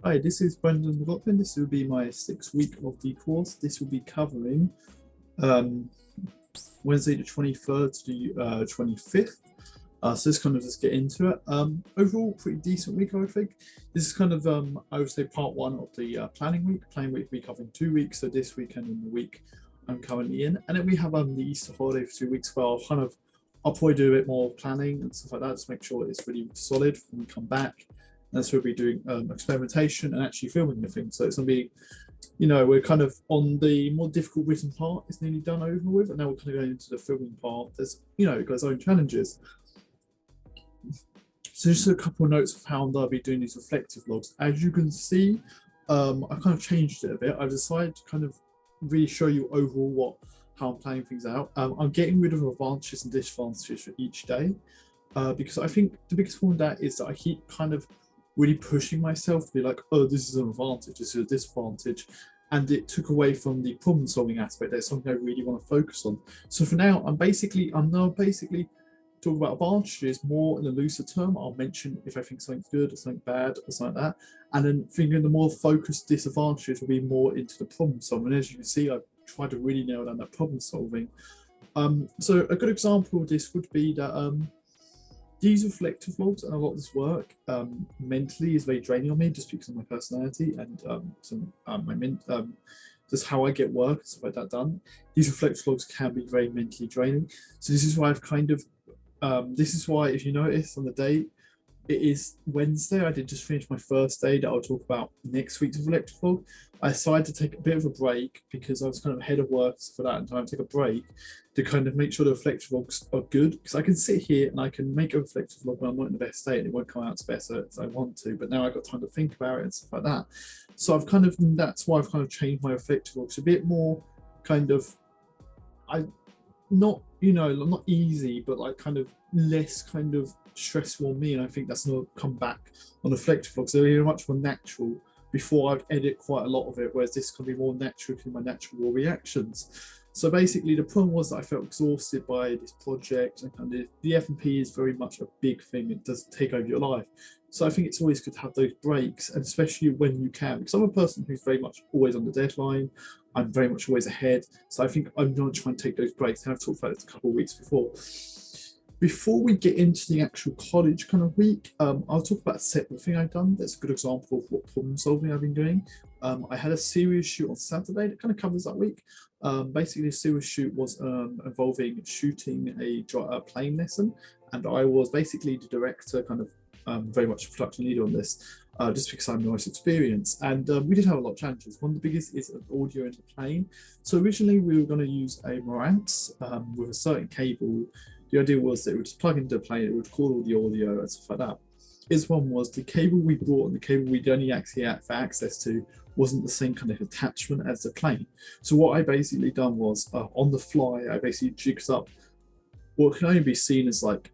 Hi, this is Brendan McLaughlin. This will be my 6th week of the course. This will be covering um, Wednesday the 23rd to the 25th. So let's kind of just get into it. Overall, pretty decent week, I would think. This is kind of, I would say, part one of the planning week. Planning week will be covering 2 weeks, so this weekend and the week I'm currently in. And then we have the Easter holiday for 2 weeks where I'll probably do a bit more planning and stuff like that, just make sure it's really solid when we come back. That's where we'll be doing experimentation and actually filming the thing. So it's going to be, we're kind of on the more difficult written part. It's nearly done over with, and now we're kind of going into the filming part. There's, it got its own challenges. So just a couple of notes of how I'll be doing these reflective logs. As you can see, I kind of changed it a bit. I've decided to kind of really show you overall how I'm planning things out. I'm getting rid of advantages and disadvantages for each day, because I think the biggest problem with that is that I keep kind of really pushing myself to be like, oh, this is an advantage, this is a disadvantage. And it took away from the problem solving aspect. That's something I really want to focus on. So for now, I'm now basically talking about advantages more in a looser term. I'll mention if I think something's good or something bad or something like that. And then thinking the more focused disadvantages will be more into the problem solving. And as you can see, I've tried to really nail down that problem solving. So a good example of this would be that these reflective logs and a lot of this work mentally is very draining on me just because of my personality and just how I get work and stuff like that done. These reflective logs can be very mentally draining. So this is why I've kind of, this is why if you notice on the date, it is Wednesday. I did just finish my first day that I'll talk about next week's reflective log. I decided to take a bit of a break because I was kind of ahead of work for that and time to take a break to kind of make sure the reflective logs are good. Because I can sit here and I can make a reflective log when I'm not in the best state and it won't come out as better as I want to. But now I've got time to think about it and stuff like that. So that's why I've kind of changed my reflective logs a bit more kind of, not easy, but like kind of less kind of stressful on me. And I think that's going to come back on reflective logs. They're much more natural before I edit quite a lot of it, whereas this can be more natural through my natural reactions. So basically the problem was that I felt exhausted by this project, and kind of the FMP is very much a big thing. It does take over your life. So I think it's always good to have those breaks, and especially when you can, because I'm a person who's very much always on the deadline. I'm very much always ahead. So I think I'm going to try and take those breaks. And I've talked about this a couple of weeks before. Before we get into the actual college kind of week, I'll talk about a separate thing I've done. That's a good example of what problem solving I've been doing. I had a serious shoot on Saturday that kind of covers that week. Basically, the serious shoot was involving shooting a plane lesson, and I was basically the director, kind of very much production leader on this, just because I'm the most experienced. And we did have a lot of challenges. One of the biggest is an audio in the plane. So originally we were going to use a Marantz with a certain cable. The idea was that it would just plug into the plane, it would record all the audio and stuff like that. This one was the cable we brought and the cable we'd only actually had for access to wasn't the same kind of attachment as the plane. So what I basically done was on the fly, I basically jigged up what can only be seen as like,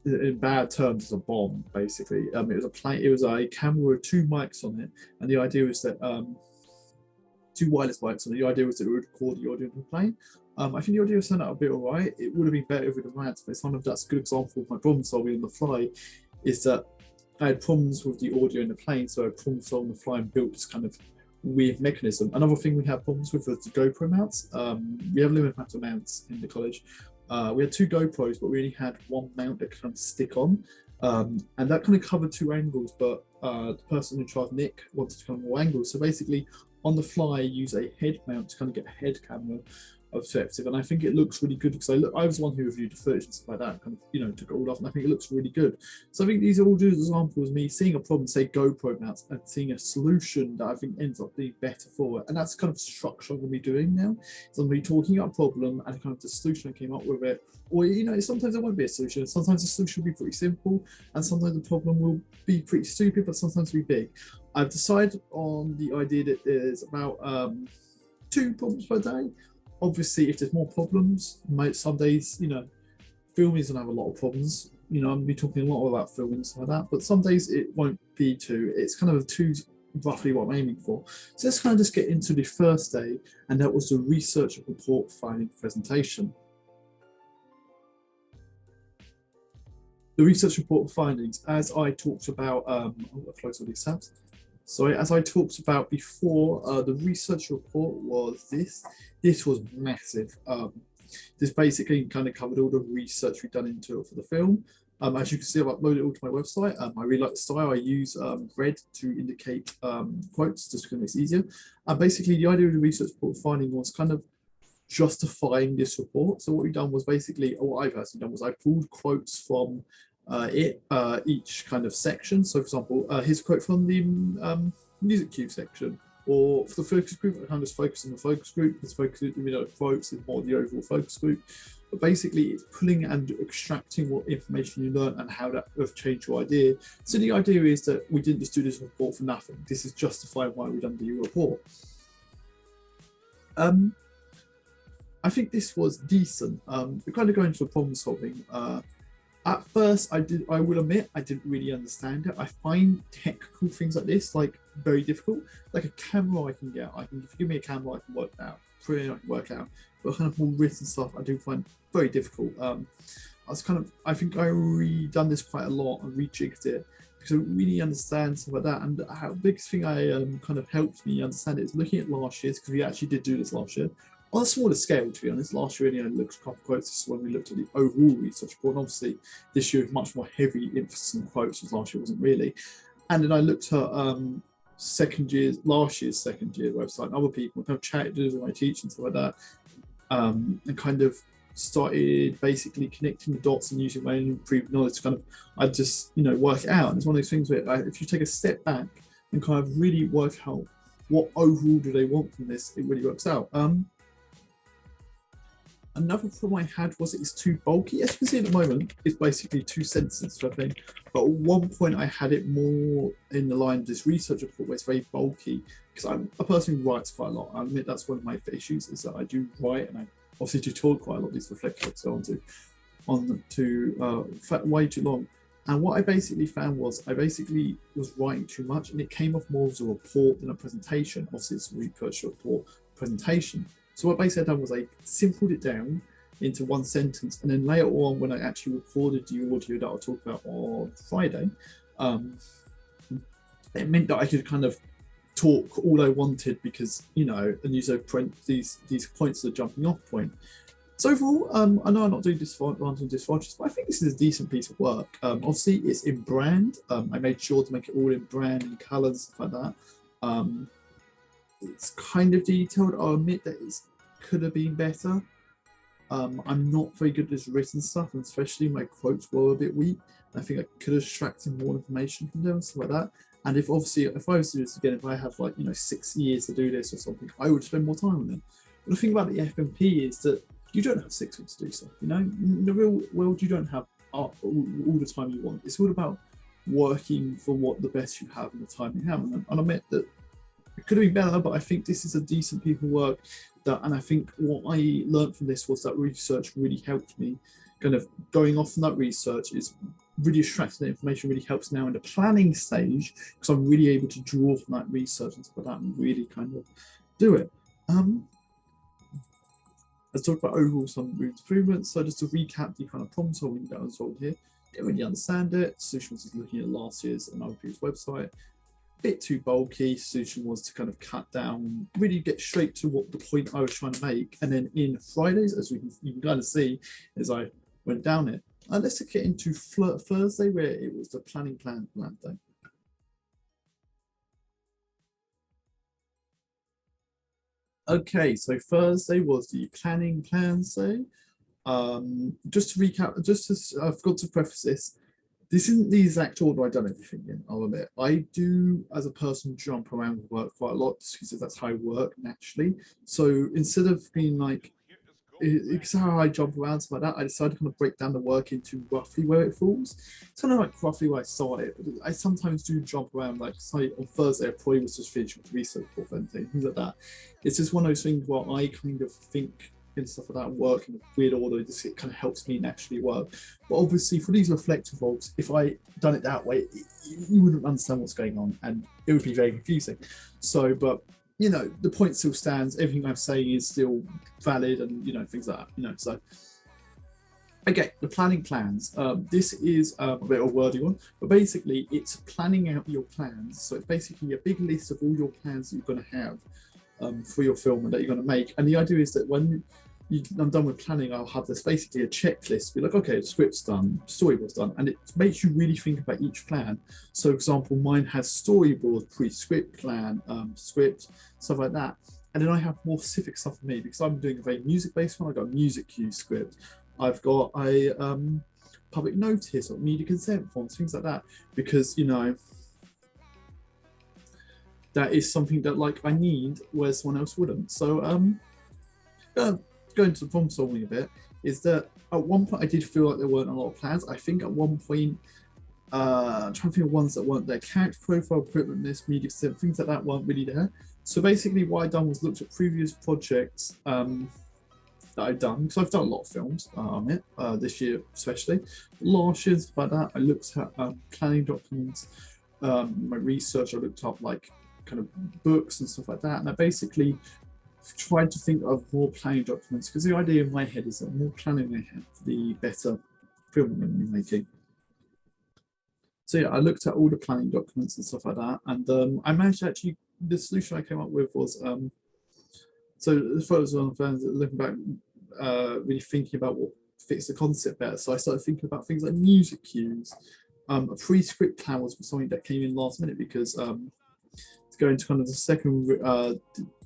in bad terms, as a bomb. Basically, it was a plane. It was a camera with two mics on it, and the idea was that two wireless mics. And the idea was that it would record the audio of the plane. I think the audio turned out a bit alright. It would have been better with the rants, but some of that's a good example of my problem solving on the fly. Is that I had problems with the audio in the plane, so I problem solved on the fly and built this kind of weird mechanism. Another thing we had problems with was the GoPro mounts. We have limited amount of mounts in the college. We had two GoPros, but we only had one mount that could kind of stick on. And that kind of covered two angles, but the person in charge, Nick, wanted to come more angles. So basically, on the fly, use a head mount to kind of get a head camera effective, and I think it looks really good because I was the one who reviewed the footage and stuff like that, kind of took it all off, and I think it looks really good. So I think these are all good examples of me seeing a problem, say GoPro mounts, and seeing a solution that I think ends up being better for it. And that's kind of structure I'm going to be doing now. So I'm going to be talking about a problem and kind of the solution I came up with it. Or sometimes there won't be a solution. Sometimes the solution will be pretty simple, and sometimes the problem will be pretty stupid, but sometimes be big. I've decided on the idea that there's about 2 problems per day. Obviously, if there's more problems, some days, filming is going to have a lot of problems. I'm going to be talking a lot about filming and stuff like that, but some days it won't be 2. It's kind of 2 roughly what I'm aiming for. So let's kind of just get into the first day, and that was the research report finding presentation. The research report findings, as I talked about, I'll close all these tabs. So as I talked about before, the research report was this. This was massive. This basically kind of covered all the research we've done into it for the film. As you can see, I've uploaded it all to my website. I really like the style. I use red to indicate quotes just because it makes it easier. And basically, the idea of the research report finding was kind of justifying this report. So what we've done was basically, or what I've personally done was I pulled quotes from each kind of section. So for example, here's a quote from the music cue section, or for the focus group, I kind of just focus on the focus group. This focus group, quotes is more the overall focus group. But basically, it's pulling and extracting what information you learn and how that have changed your idea. So the idea is that we didn't just do this report for nothing. This is justifying why we've done the report. I think this was decent. We kind of go into the problem solving. At first, I will admit, I didn't really understand it. I find technical things like this very difficult. Like a camera, if you give me a camera, I can work it out. Pretty, I can work it out. But kind of more written stuff, I do find very difficult. I think I already done this quite a lot and rejigged it because I really understand stuff like that. And the biggest thing I kind of helped me understand it is looking at last year's, because we actually did do this last year. On a smaller scale, to be honest, last year I looked at a couple of quotes. This is when we looked at the overall research report. And obviously, this year is much more heavy emphasis on quotes, as last year wasn't really. And then I looked at last year's second year website, and other people kind of chatted with my teachers and stuff like that, and kind of started basically connecting the dots and using my own improved knowledge to I just work it out. And it's one of those things where if you take a step back and kind of really work out what overall do they want from this, it really works out. Another problem I had was it's too bulky. As you can see at the moment, it's basically 2 sentences sort of thing. But at one point I had it more in the line of this research report where it's very bulky, because I'm a person who writes quite a lot. I admit that's one of my issues, is that I do write, and I obviously do talk quite a lot of these reflections so way too long. And what I basically found was I basically was writing too much, and it came off more as a report than a presentation. Obviously it's a research report presentation. So what basically I've done was I simplified it down into 1 sentence, and then later on, when I actually recorded the audio that I'll talk about on Friday, it meant that I could kind of talk all I wanted, because and use these points as a jumping off point. So overall, I know I'm not doing disadvantages, but I think this is a decent piece of work. Obviously, it's in brand. I made sure to make it all in brand and colours, stuff like that. It's kind of detailed. I'll admit that it could have been better. I'm not very good at this written stuff, and especially my quotes were a bit weak. I think I could have extracted more information from them and stuff like that. And if I was to do this again, if I have 6 years to do this or something, I would spend more time on it. But the thing about the FMP is that you don't have 6 weeks to do stuff. In the real world, you don't have all the time you want. It's all about working for what the best you have and the time you have. And I admit that it could have been better, but I think this is a decent piece of work. And I think what I learned from this was that research really helped me. Kind of going off from that research is really extracting that information really helps now in the planning stage, because I'm really able to draw from that research and stuff like that and really kind of do it. Let's talk about overall some improvements. So just to recap the kind of problem solving that I was told here, didn't really understand it. Solution was just looking at last year's and other people's website. Bit too bulky. Solution was to kind of cut down, really get straight to what the point I was trying to make. And then in Fridays, as you can kind of see as I went down it. Let's get into Thursday, where it was the planning plan day. Okay, so Thursday was the planning plans day. Just to recap, I forgot to preface this. This isn't the exact order I've done everything in, I'll admit. I do, as a person, jump around with work quite a lot, just because that's how I work naturally. So instead of being it's how I jump around, stuff like that, I decided to kind of break down the work into roughly where it falls. It's kind of roughly where I started, but I sometimes do jump around. Say on Thursday, I probably was just finished with research or anything, things like that. It's just one of those things where I kind of think and stuff like that, work in a weird order. It kind of helps me naturally work. But obviously, for these reflective vlogs, if I done it that way, you wouldn't understand what's going on, and it would be very confusing. So, but the point still stands. Everything I'm saying is still valid, and things like that. So Okay, the planning plans. This is a bit of a wordy one, but basically it's planning out your plans. So it's basically a big list of all your plans that you're going to have for your film and that you're going to make. And the idea is that when I'm done with planning, I'll have this basically a checklist. Be like, okay, the script's done, storyboard's done, and it makes you really think about each plan. So, for example, mine has storyboard, pre-script plan, script, stuff like that. And then I have more specific stuff for me because I'm doing a very music-based one. I've got a music cue script. I've got a public notice or media consent forms, things like that, because that is something that like I need where someone else wouldn't. So going to the problem solving a bit is that at one point I did feel like there weren't a lot of plans. I think at one point, I'm trying to think of ones that weren't there. Character profile, equipment list, media consent, things like that weren't really there. So basically, what I done was looked at previous projects that I've done, because I've done a lot of films on it this year, especially. Last year, by that, I looked at planning documents, my research. I looked up like kind of books and stuff like that, and I basically tried to think of more planning documents because the idea in my head is that the more planning I have, the better film I'm going to be making. So yeah, I looked at all the planning documents and stuff like that, and I managed to actually. The solution I came up with was so the photos on the phones, looking back, really thinking about what fits the concept better. So I started thinking about things like music cues. A pre-script plan was something that came in last minute because to go into kind of the second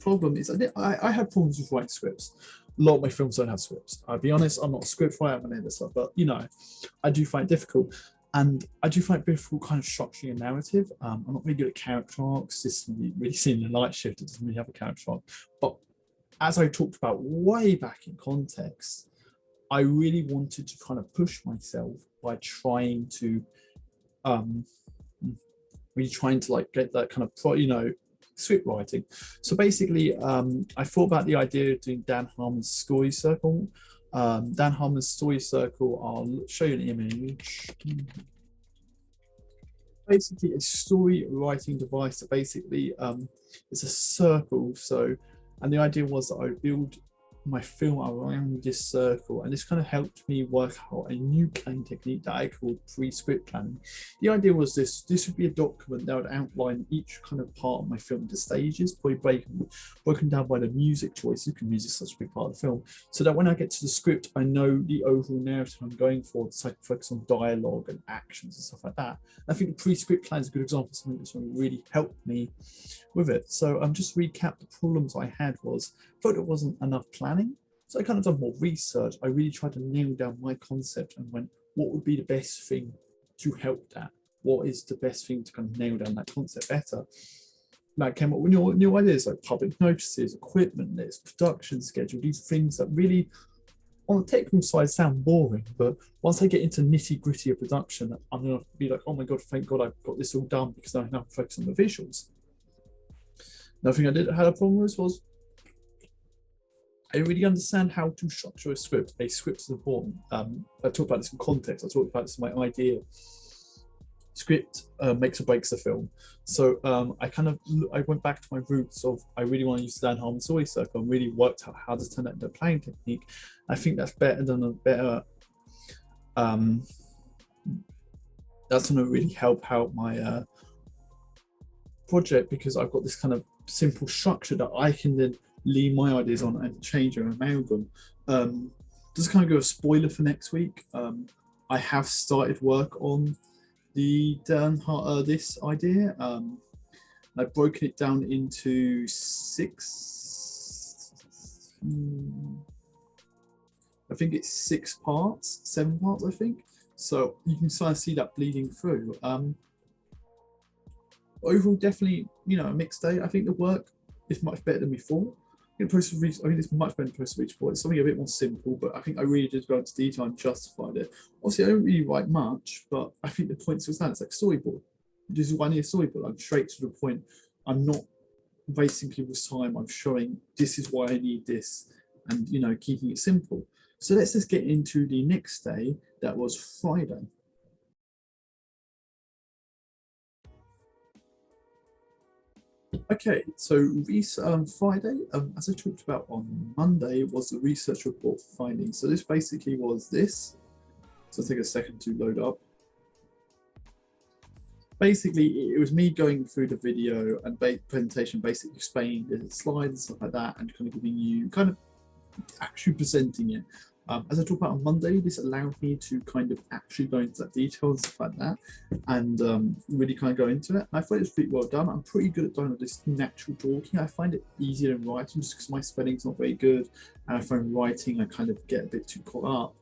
problem is I have problems with writing scripts. A lot of my films don't have scripts. I'll be honest, I'm not a script writer, I'm an editor, but I do find it difficult. And I do find it difficult kind of structuring a narrative. I'm not really good at character arcs. This is really seen in the light shift. It doesn't really have a character arc. But as I talked about way back in context, I really wanted to kind of push myself by trying to like get that kind of script writing. So basically, I thought about the idea of doing Dan Harmon's story circle. Dan Harmon's story circle, I'll show you an image. Basically a story writing device that basically it's a circle. So, and the idea was that I would build my film around this circle, and this kind of helped me work out a new planning technique that I called pre-script planning. The idea was this would be a document that would outline each kind of part of my film into stages, probably broken down by the music choices, because music is such a big part of the film, so that when I get to the script, I know the overall narrative I'm going for, so I can focus on dialogue and actions and stuff like that. I think the pre-script plan is a good example of something that's really helped me with it. So just recap the problems I had was, I thought it wasn't enough planning. So I kind of done more research. I really tried to nail down my concept and went, what would be the best thing to help that? What is the best thing to kind of nail down that concept better? That came up with new ideas like public notices, equipment list, production schedule, these things that really, on the technical side, sound boring, but once I get into nitty gritty of production, I'm going to be like, oh my God, thank God I've got this all done because now I can focus on the visuals. Another thing I had a problem with was I really understand how to structure a script. A script is important. I talked about this in context. I talked about this in my idea. Script makes or breaks the film. So I went back to my roots of I really want to use Dan Harmon's story circle and really worked out how to turn that into a planning technique. I think that's better than a better. That's going to really help out my project because I've got this kind of simple structure that I can then leave my ideas on and change and amalgam. Just kind of go a spoiler for next week. I have started work on the this idea. I've broken it down into 6. I think it's 7 parts. I think so. You can sort of see that bleeding through. Overall, definitely, a mixed day. I think the work is much better than before. I think it's much better than Post Reach Board. It's something a bit more simple, but I think I really did go into detail and justified it. Obviously, I don't really write much, but I think the point was that it's like storyboard. This is why I need a storyboard. I'm straight to the point. I'm not wasting people's time. I'm showing this is why I need this, and keeping it simple. So let's just get into the next day. That was Friday. Okay, so Friday, as I talked about on Monday, was the research report findings. So this basically was this. So it'll take a second to load up. Basically, it was me going through the video and presentation, basically explaining the slides and stuff like that, and kind of giving you kind of actually presenting it. As I talked about on Monday, this allowed me to kind of actually go into that detail and stuff like that, and really kind of go into it. And I thought it was pretty well done. I'm pretty good at doing this natural talking. I find it easier than writing just because my spelling's not very good, and I find writing I kind of get a bit too caught up.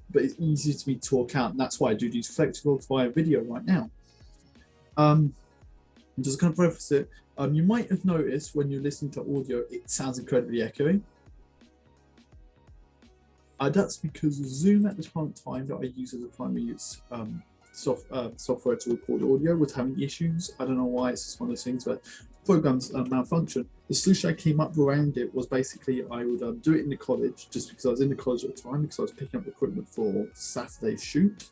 But it's easier to me to talk out, and that's why I do these reflective vlogs via video right now. Just kind of preface it, you might have noticed when you're listening to audio, it sounds incredibly echoey. That's because Zoom at the current time that I use as a primary software to record audio was having issues. I don't know why, it's just one of those things where programs malfunction. The solution I came up around it was basically I would do it in the college, just because I was in the college at the time, because I was picking up equipment for Saturday's shoot.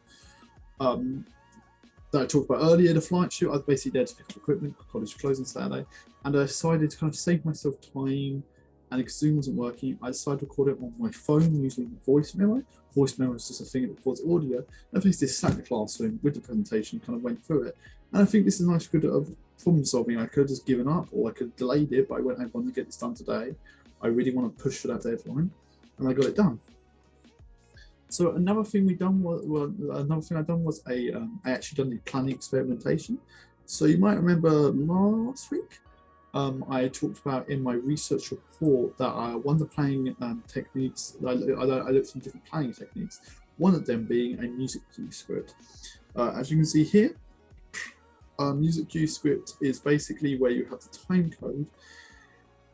That I talked about earlier, the flight shoot, I was basically there to pick up equipment, college closed on Saturday, and I decided to kind of save myself time, and because Zoom wasn't working, I decided to record it on my phone using voice memo. Voice memo is just a thing that records audio. And I basically sat in the classroom with the presentation, kind of went through it. And I think this is a nice good of problem solving. I could have just given up, or I could have delayed it, but I went, I want to get this done today. I really want to push for that deadline, and I got it done. So another thing I done was I actually done the planning experimentation. So you might remember last week, I talked about in my research report that one of the planning techniques, I looked at some different planning techniques, one of them being a music cue script. As you can see here, music cue script is basically where you have the time code,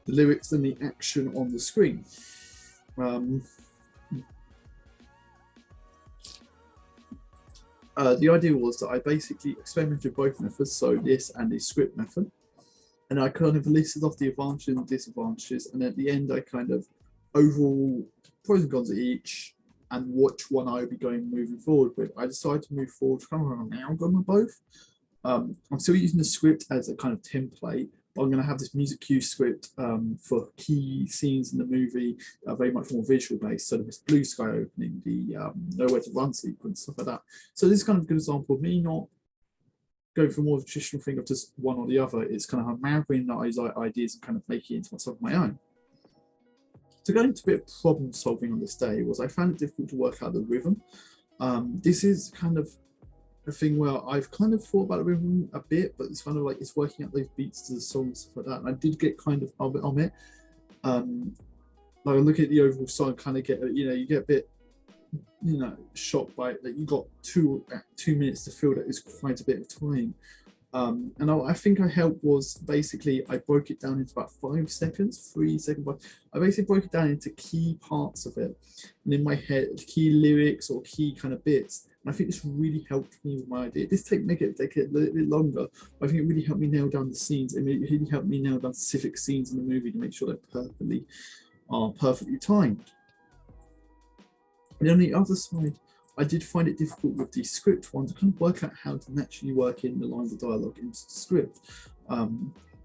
the lyrics and the action on the screen. The idea was that I basically experimented with both methods, so this and the script method, and I kind of listed off the advantages and disadvantages, and at the end I kind of overall pros and cons of each and which one I would be going moving forward with. I decided to move forward kind of an amalgam of both. I'm still using the script as a kind of template, but I'm going to have this music cue script for key scenes in the movie, very much more visual based. So there's blue sky opening, the nowhere to run sequence, stuff like that. So this is kind of a good example of me not going for more of a traditional thing of just one or the other. It's kind of a marrying those ideas and kind of making it into something of my own. To go into a bit of problem solving on this day was I found it difficult to work out the rhythm. This is kind of a thing where I've kind of thought about the rhythm a bit, but it's kind of like it's working out those beats to the song and stuff like that. And I did get kind of on it. Like I look at the overall song, kind of get, you get a bit, shocked by it that you got 2 minutes to fill that is quite a bit of time. And I think I helped was basically I broke it down into about 5 seconds, 3 seconds. I basically broke it down into key parts of it, and in my head, key lyrics or key kind of bits. And I think this really helped me with my idea. This take it a little bit longer, but I think it really helped me nail down the scenes. It really helped me nail down specific scenes in the movie to make sure they're perfectly timed. And on the other side, I did find it difficult with the script one to kind of work out how to naturally work in the lines of dialogue into the script.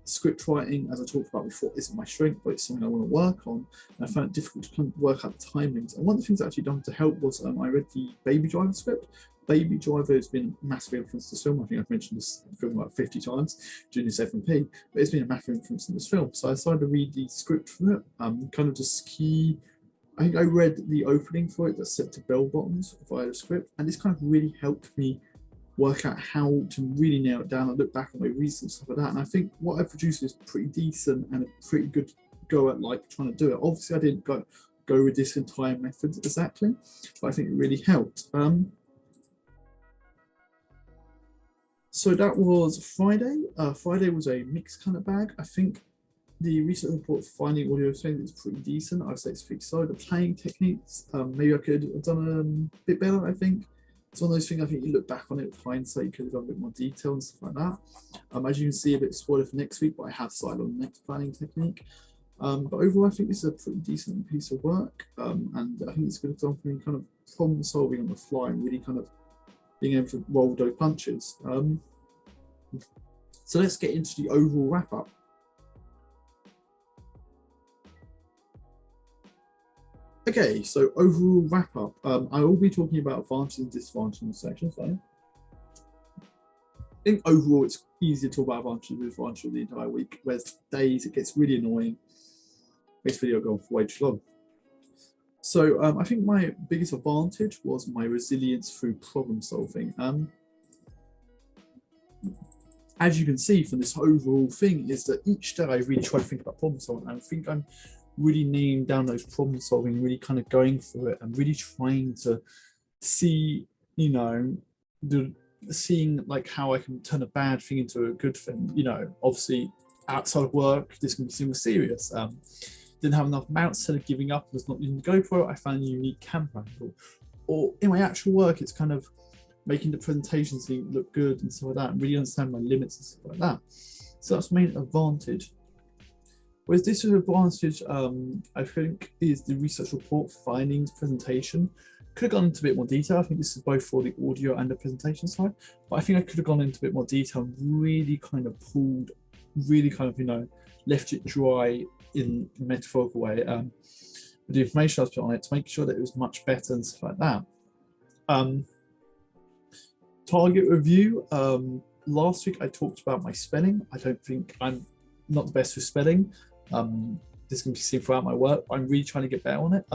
Script writing, as I talked about before, isn't my strength, but it's something I want to work on. And I found it difficult to kind of work out the timings. And one of the things I actually done to help was I read the Baby Driver script. Baby Driver has been a massive influence to this film. I think I've mentioned this film like 50 times during this FMP, but it's been a massive influence in this film. So I decided to read the script for it, kind of just key. I think I read the opening for it that's set to bell bottoms via the script, and this kind of really helped me work out how to really nail it down and look back on my research and stuff like that. And I think what I produced is pretty decent and a pretty good go at like trying to do it. Obviously, I didn't go with this entire method exactly, but I think it really helped. So that was Friday. Friday was a mixed kind of bag. I think the recent report finding audio saying is pretty decent. I'd say it's pretty solid. The playing techniques, maybe I could have done a bit better, I think. It's one of those things I think you look back on it with hindsight, you could have done a bit more detail and stuff like that. As you can see, a bit spoiler for next week, but I have decided on the next planning technique. But overall, I think this is a pretty decent piece of work. And I think it's a good example of kind of problem solving on the fly and really kind of being able to roll those punches. So let's get into the overall wrap up. Okay, so overall wrap up. I will be talking about advantages and disadvantages in the section. So I think overall it's easy to talk about advantages and disadvantages the entire week, whereas days it gets really annoying. This video going for way too long. So I think my biggest advantage was my resilience through problem solving. As you can see from this overall thing is that each day I really try to think about problem solving. And I think I'm really nailing down those problem solving, really kind of going through it and really trying to see, you know, seeing like how I can turn a bad thing into a good thing. You know, obviously outside of work, this can be seen as serious. Didn't have enough mounts, instead of giving up, was not using the GoPro, I found a unique camera angle. Or in my actual work, it's kind of making the presentation look good and stuff like that, and really understand my limits and stuff like that. So that's the main advantage. Whereas this advantage, I think, is the research report findings presentation. Could have gone into a bit more detail. I think this is both for the audio and the presentation side, but I think I could have gone into a bit more detail and really kind of pulled, really kind of, you know, left it dry in a metaphorical way, with the information I was put on it to make sure that it was much better and stuff like that. Target review. Last week I talked about my spelling. I don't think I'm not the best with spelling. This can be seen throughout my work. I'm really trying to get better on it.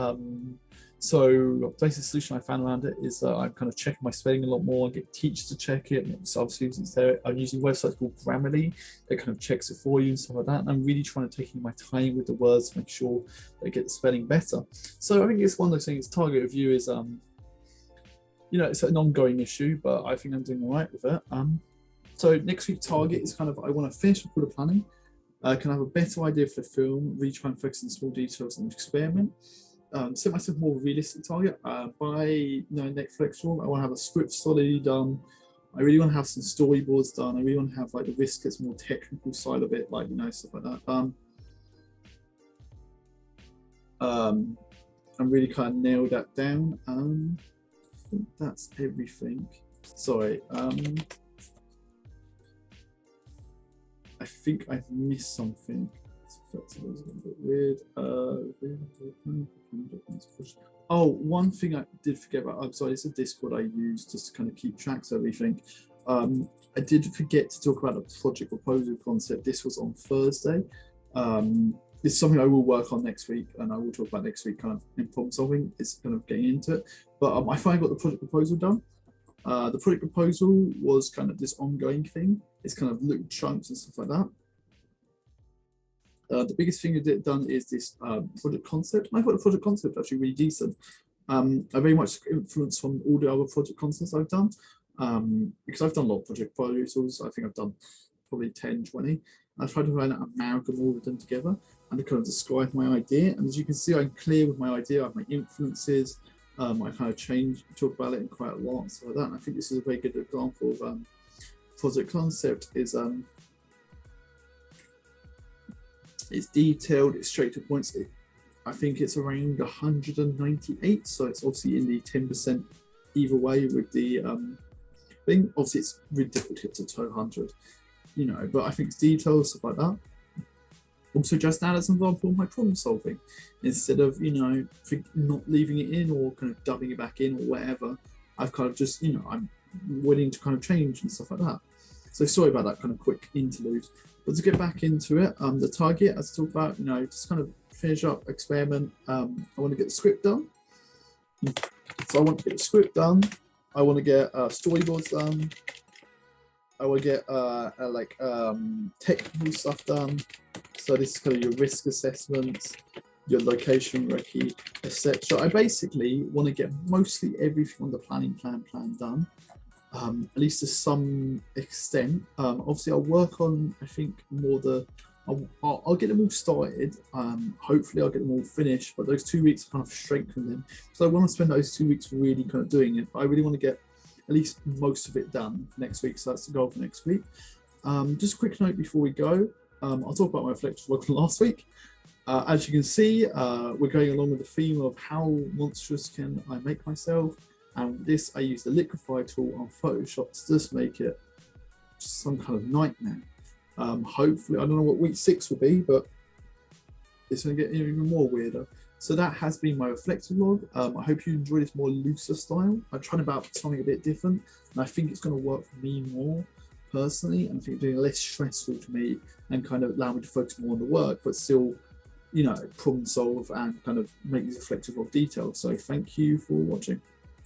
So basically the solution I found around it is that I'm kind of checking my spelling a lot more. I get teachers to check it. So obviously it's there. I'm using websites called Grammarly that kind of checks it for you and stuff like that. And I'm really trying to take my time with the words to make sure that I get the spelling better. So I think it's one of those things. Target review is, you know, it's an ongoing issue, but I think I'm doing all right with it. So next week target is kind of, I want to finish with the planning. Can I have a better idea for the film, really try and focus on small details and experiment. Set myself more realistic target. By next flexible, I want to have a script solidly done. I really want to have some storyboards done. I really want to have like the risk gets more technical side of it, like, you know, stuff like that. I'm really kind of nailed that down. I think that's everything. Sorry. I think I've missed something. It's a bit weird. Oh, one thing I did forget about. I'm sorry, it's a Discord I use just to kind of keep tracks of everything. I did forget to talk about the project proposal concept. This was on Thursday. This is something I will work on next week, and I will talk about next week, kind of in problem solving. It's kind of getting into it. But I finally got the project proposal done. The project proposal was kind of this ongoing thing. It's kind of little chunks and stuff like that. The biggest thing I done is this project concept. I thought the project concept was actually really decent. I very much influenced from all the other project concepts I've done, because I've done a lot of project proposals. I think I've done probably 10, 20. I tried to find an amalgam all of them together and to kind of describe my idea. And as you can see, I'm clear with my idea. I have my influences. I kind of talk about it in quite a lot and stuff like that. And I think this is a very good example of project concept. It's detailed, it's straight to points. I think it's around 198, so it's obviously in the 10% either way with the thing. Obviously, it's really difficult to hit to 200, you know, but I think it's detailed, stuff like that. Also, just add as an example of my problem solving, instead of, you know, not leaving it in or kind of dubbing it back in or whatever. I've kind of just, you know, I'm willing to kind of change and stuff like that. So sorry about that kind of quick interlude. But to get back into it, the target, as I talked about, you know, just kind of finish up, experiment. I want to get the script done. So I want to get the script done. I want to get storyboards done. I want to get technical stuff done. So this is kind of your risk assessments, your location recce, etc. I basically want to get mostly everything on the planning plan done. At least to some extent. Obviously, I'll work on, I think, more I'll get them all started. Hopefully, I'll get them all finished, but those 2 weeks kind of strengthen them. So I want to spend those 2 weeks really kind of doing it. But I really want to get at least most of it done for next week. So that's the goal for next week. Just a quick note before we go. I'll talk about my reflective work from last week. As you can see, we're going along with the theme of how monstrous can I make myself. And with this, I used the liquefy tool on Photoshop to just make it some kind of nightmare. Hopefully, I don't know what week 6 will be, but it's going to get even more weirder. So that has been my reflective log. I hope you enjoy this more looser style. I'm trying about something a bit different, and I think it's going to work for me more personally, and I think it's being less stressful for me and kind of allow me to focus more on the work, but still, problem solve and kind of make these reflective log details. So thank you for watching.